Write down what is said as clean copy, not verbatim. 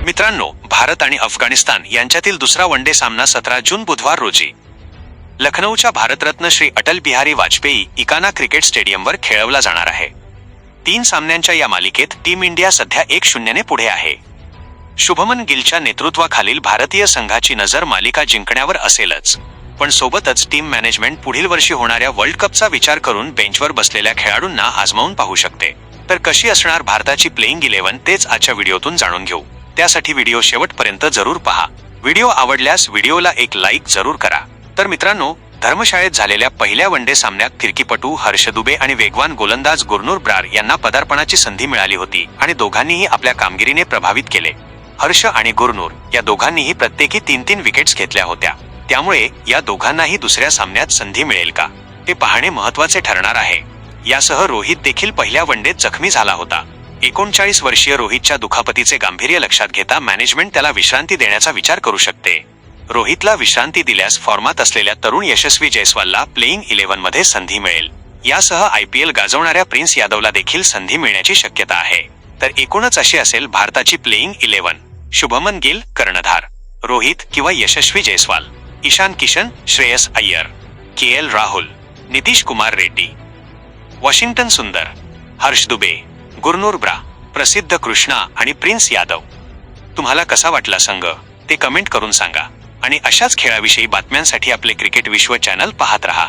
मित्रांनो, भारत आणि अफगाणिस्तान यांच्यातील दुसरा वनडे सामना 17 जून बुधवार रोजी लखनौच्या भारतरत्न श्री अटल बिहारी वाजपेयी इकाना क्रिकेट स्टेडियमवर खेळवला जाणार आहे. 3 सामन्यांच्या या मालिकेत टीम इंडिया सध्या 1-0 ने पुढे आहे. शुभमन गिलच्या नेतृत्वाखालील भारतीय संघाची नजर मालिका जिंकण्यावर असेलच, पण सोबतच टीम मॅनेजमेंट पुढील वर्षी होणाऱ्या वर्ल्ड कपचा विचार करून बेंचवर बसलेल्या खेळाडूंना आजमावून पाहू शकते. तर कशी असणार भारताची प्लेइंग 11 तेच आजच्या व्हिडिओतून जाणून घेऊ. त्यासाठी व्हिडिओ शेवटपर्यंत जरूर पहा. व्हिडिओ आवडल्यास व्हिडिओला एक लाईक जरूर करा. तर मित्रांनो, धर्मशाळेत झालेल्या पहिल्या वनडे सामन्यात फिरकीपटू हर्ष दुबे आणि वेगवान गोलंदाज गुरनूर ब्रार यांना पदार्पणाची संधी मिळाली होती आणि दोघांनीही आपल्या कामगिरीने प्रभावित केले. हर्ष आणि गुरनूर या दोघांनीही प्रत्येकी 3-3 विकेट्स घेतल्या होत्या. त्यामुळे या दोघांनाही दुसऱ्या सामन्यात संधी मिळेल का ते पाहणे महत्त्वाचे ठरणार आहे. यासह रोहित देखील पहिल्या वनडेत जखमी झाला होता. 39 वर्षीय रोहितच्या दुखापतीचे गांभीर्य लक्षात घेता मॅनेजमेंट त्याला विश्रांती देण्याचा विचार करू शकते. रोहितला विश्रांती दिल्यास फॉर्मात असलेल्या तरुण यशस्वी जयस्वालला प्लेइंग 11 मध्ये संधी मिळेल. यासह IPL गाजवणाऱ्या प्रिन्स यादवला देखील संधी मिळण्याची शक्यता आहे. तर एकूणच अशी असेल भारताची प्लेइंग 11: शुभमन गिल कर्णधार, रोहित किंवा यशस्वी जयस्वाल, ईशान किशन, श्रेयस अय्यर, KL राहुल, नितीश कुमार रेड्डी, वॉशिंग्टन सुंदर, हर्ष दुबे, गुरनूर ब्रा, प्रसिद्ध कृष्णा आणि प्रिन्स यादव. तुम्हाला कसा वाटला संघ ते कमेंट करून सांगा आणि अशाच खेळाविषयी बातम्यांसाठी आपले क्रिकेट विश्व चॅनल पाहत रहा.